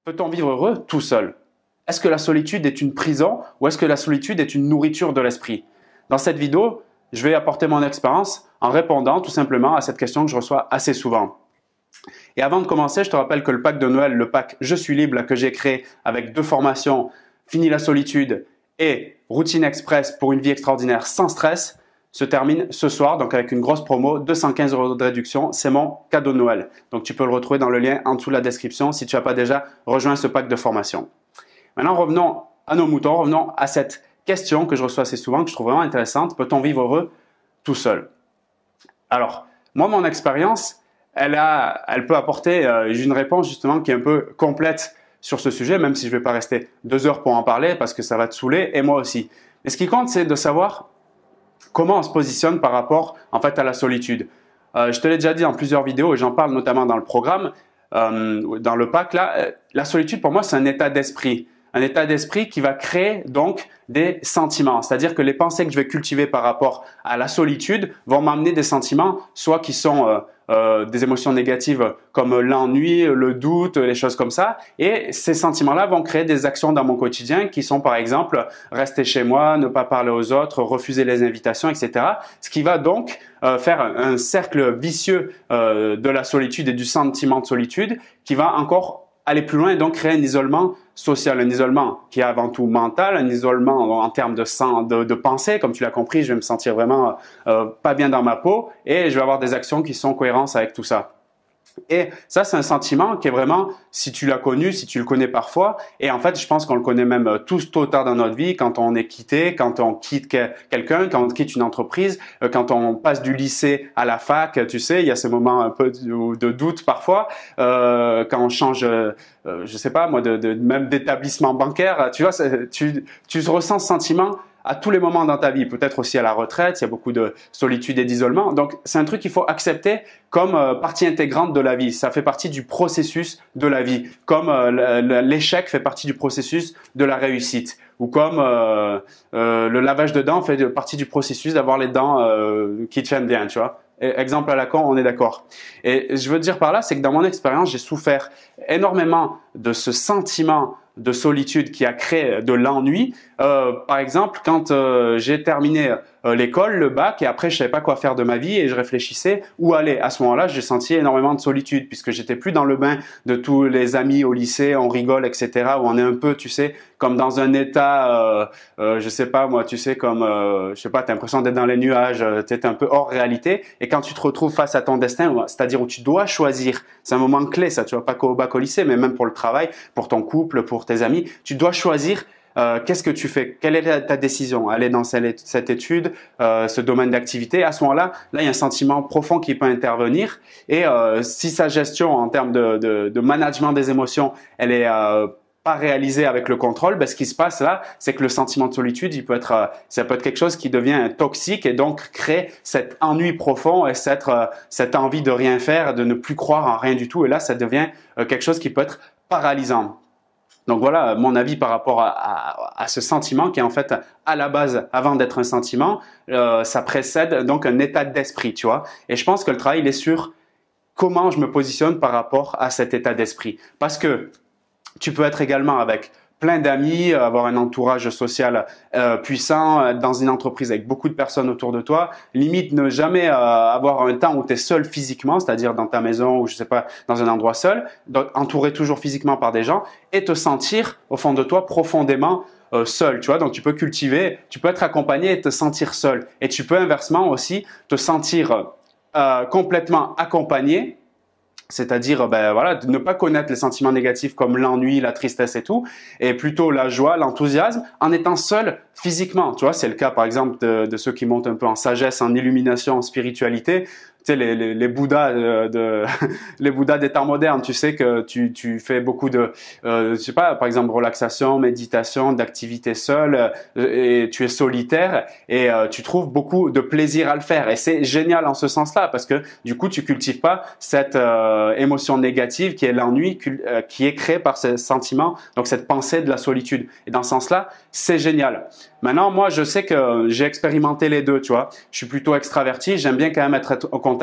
Peut-on vivre heureux tout seul? Est-ce que la solitude est une prison ou est-ce que la solitude est une nourriture de l'esprit? Dans cette vidéo, je vais apporter mon expérience en répondant tout simplement à cette question que je reçois assez souvent. Et avant de commencer, je te rappelle que le pack de Noël, le pack Je suis libre que j'ai créé avec 2 formations, Fini la solitude et Routine Express pour une vie extraordinaire sans stress, se termine ce soir, donc avec une grosse promo, 215 € de réduction, c'est mon cadeau de Noël. Donc tu peux le retrouver dans le lien en dessous de la description si tu n'as pas déjà rejoint ce pack de formation. Maintenant, revenons à nos moutons, revenons à cette question que je reçois assez souvent, que je trouve vraiment intéressante. Peut-on vivre heureux tout seul? Alors, moi, mon expérience, elle peut apporter une réponse justement qui est un peu complète sur ce sujet, même si je ne vais pas rester 2 heures pour en parler parce que ça va te saouler et moi aussi. Mais ce qui compte, c'est de savoir comment on se positionne par rapport en fait à la solitude. Je te l'ai déjà dit en plusieurs vidéos et j'en parle notamment dans le programme, dans le pack là. La solitude pour moi c'est un état d'esprit. Un état d'esprit qui va créer donc des sentiments. C'est-à-dire que les pensées que je vais cultiver par rapport à la solitude vont m'amener des sentiments, soit qui sont des émotions négatives comme l'ennui, le doute, les choses comme ça. Et ces sentiments-là vont créer des actions dans mon quotidien qui sont par exemple rester chez moi, ne pas parler aux autres, refuser les invitations, etc. Ce qui va donc faire un cercle vicieux de la solitude et du sentiment de solitude qui va encore aller plus loin et donc créer un isolement social, un isolement qui est avant tout mental, un isolement en termes de pensée. Comme tu l'as compris, je vais me sentir vraiment pas bien dans ma peau et je vais avoir des actions qui sont en cohérence avec tout ça. Et ça, c'est un sentiment qui est vraiment, si tu l'as connu, si tu le connais parfois, et en fait, je pense qu'on le connaît même tous tôt ou tard dans notre vie, quand on est quitté, quand on quitte quelqu'un, quand on quitte une entreprise, quand on passe du lycée à la fac, tu sais, il y a ce moment un peu de doute parfois, quand on change, je sais pas moi, même d'établissement bancaire, tu vois, tu ressens ce sentiment à tous les moments dans ta vie, peut-être aussi à la retraite, il y a beaucoup de solitude et d'isolement. Donc, c'est un truc qu'il faut accepter comme partie intégrante de la vie. Ça fait partie du processus de la vie, comme l'échec fait partie du processus de la réussite, ou comme le lavage de dents fait partie du processus d'avoir les dents qui tiennent bien, tu vois. Exemple à la con, on est d'accord. Et je veux dire par là, c'est que dans mon expérience, j'ai souffert énormément de ce sentiment de solitude qui a créé de l'ennui. Par exemple, quand j'ai terminé l'école, le bac, et après je savais pas quoi faire de ma vie et je réfléchissais où aller. À ce moment-là, j'ai senti énormément de solitude puisque j'étais plus dans le bain de tous les amis au lycée, on rigole, etc. Où on est un peu, tu sais, comme dans un état, je sais pas moi, tu sais, comme, je sais pas, t'as l'impression d'être dans les nuages, t'es un peu hors réalité. Et quand tu te retrouves face à ton destin, c'est-à-dire où tu dois choisir, c'est un moment clé, ça, tu vois, pas qu'au bac au lycée, mais même pour le travail, pour ton couple, pour tes amis, tu dois choisir. Qu'est-ce que tu fais? Quelle est ta décision? Aller dans cette étude, ce domaine d'activité. À ce moment-là, il y a un sentiment profond qui peut intervenir. Et si sa gestion en termes de management des émotions, elle est pas réalisée avec le contrôle, ben, ce qui se passe là, c'est que le sentiment de solitude, ça peut être quelque chose qui devient toxique et donc crée cet ennui profond et cette envie de rien faire, de ne plus croire en rien du tout. Et là, ça devient quelque chose qui peut être paralysant. Donc voilà mon avis par rapport à ce sentiment qui est en fait à la base, avant d'être un sentiment, ça précède donc un état d'esprit, tu vois. Et je pense que le travail il est sur comment je me positionne par rapport à cet état d'esprit. Parce que tu peux être également avec plein d'amis, avoir un entourage social puissant, dans une entreprise avec beaucoup de personnes autour de toi, limite ne jamais avoir un temps où tu es seul physiquement, c'est-à-dire dans ta maison ou je sais pas, dans un endroit seul, donc entouré toujours physiquement par des gens et te sentir au fond de toi profondément seul, tu vois. Donc tu peux cultiver, tu peux être accompagné et te sentir seul et tu peux inversement aussi te sentir complètement accompagné. C'est-à-dire, ben voilà, de ne pas connaître les sentiments négatifs comme l'ennui, la tristesse et tout, et plutôt la joie, l'enthousiasme, en étant seul physiquement. Tu vois, c'est le cas par exemple de ceux qui montent un peu en sagesse, en illumination, en spiritualité. Tu sais, les Bouddhas les Bouddhas des temps modernes, tu sais que tu fais beaucoup de, je sais pas, par exemple relaxation, méditation, d'activité seule, et tu es solitaire et tu trouves beaucoup de plaisir à le faire. Et c'est génial en ce sens-là parce que du coup tu cultives pas cette émotion négative qui est l'ennui, qui est créée par ce sentiment, donc cette pensée de la solitude. Et dans ce sens-là, c'est génial. Maintenant, moi, je sais que j'ai expérimenté les deux, tu vois. Je suis plutôt extraverti, j'aime bien quand même être au contact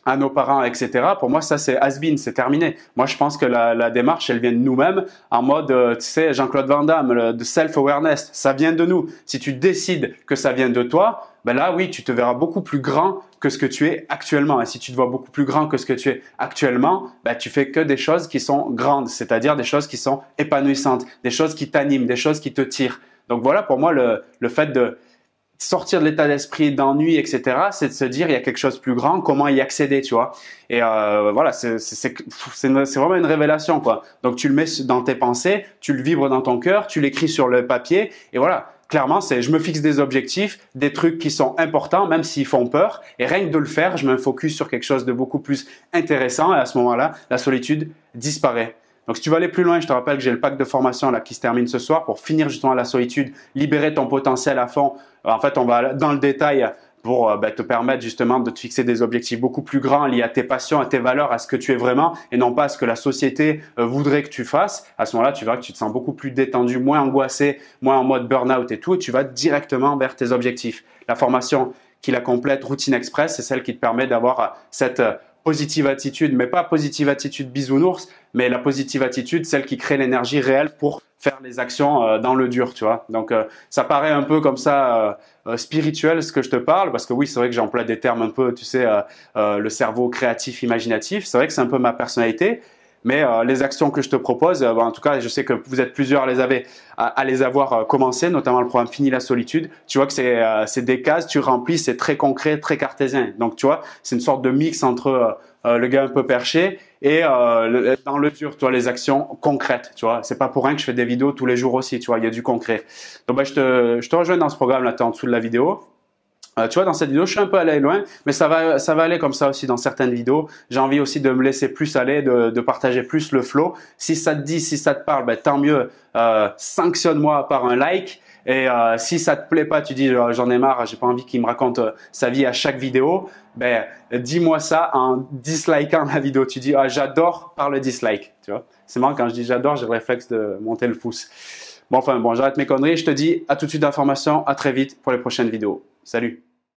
à nos parents, etc. Pour moi, ça, c'est has-been, c'est terminé. Moi, je pense que la démarche, elle vient de nous-mêmes en mode, tu sais, Jean-Claude Van Damme, de self-awareness. Ça vient de nous. Si tu décides que ça vient de toi, ben là, oui, tu te verras beaucoup plus grand que ce que tu es actuellement. Et si tu te vois beaucoup plus grand que ce que tu es actuellement, ben, tu fais que des choses qui sont grandes, c'est-à-dire des choses qui sont épanouissantes, des choses qui t'animent, des choses qui te tirent. Donc voilà, pour moi, le fait de sortir de l'état d'esprit d'ennui, etc., c'est de se dire il y a quelque chose de plus grand, comment y accéder, tu vois. Et voilà, c'est vraiment une révélation, quoi. Donc tu le mets dans tes pensées, tu le vibres dans ton cœur, tu l'écris sur le papier, et voilà. Clairement, je me fixe des objectifs, des trucs qui sont importants, même s'ils font peur, et rien que de le faire, je me focus sur quelque chose de beaucoup plus intéressant, et à ce moment-là, la solitude disparaît. Donc, si tu veux aller plus loin, je te rappelle que j'ai le pack de formation là qui se termine ce soir pour finir justement la solitude, libérer ton potentiel à fond. En fait, on va dans le détail pour te permettre justement de te fixer des objectifs beaucoup plus grands liés à tes passions, à tes valeurs, à ce que tu es vraiment et non pas à ce que la société voudrait que tu fasses. À ce moment-là, tu verras que tu te sens beaucoup plus détendu, moins angoissé, moins en mode burn-out et tout, et tu vas directement vers tes objectifs. La formation qui la complète, Routine Express, c'est celle qui te permet d'avoir cette positive attitude, mais pas positive attitude bisounours, mais la positive attitude, celle qui crée l'énergie réelle pour faire les actions dans le dur, tu vois. Donc, ça paraît un peu comme ça spirituel ce que je te parle, parce que oui, c'est vrai que j'emploie des termes un peu, tu sais, le cerveau créatif, imaginatif. C'est vrai que c'est un peu ma personnalité. Mais les actions que je te propose, en tout cas, je sais que vous êtes plusieurs à les avoir commencé, notamment le programme Fini la solitude. Tu vois que c'est des cases, tu remplis, c'est très concret, très cartésien. Donc, tu vois, c'est une sorte de mix entre le gars un peu perché et dans le dur, tu vois, les actions concrètes. Tu vois, c'est pas pour rien que je fais des vidéos tous les jours aussi. Tu vois, il y a du concret. Donc, je te rejoins dans ce programme là, tu es en dessous de la vidéo. Tu vois, dans cette vidéo, je suis un peu allé loin, mais ça va aller comme ça aussi dans certaines vidéos. J'ai envie aussi de me laisser plus aller, de partager plus le flow. Si ça te dit, si ça te parle, ben, tant mieux. Sanctionne-moi par un like. Et si ça te plaît pas, tu dis j'en ai marre, j'ai pas envie qu'il me raconte sa vie à chaque vidéo. Ben, dis-moi ça en dislikant la vidéo. Tu dis j'adore par le dislike. Tu vois, c'est marrant quand je dis j'adore, j'ai le réflexe de monter le pouce. Bon, j'arrête mes conneries. Je te dis à tout de suite d'informations. À très vite pour les prochaines vidéos. Salut!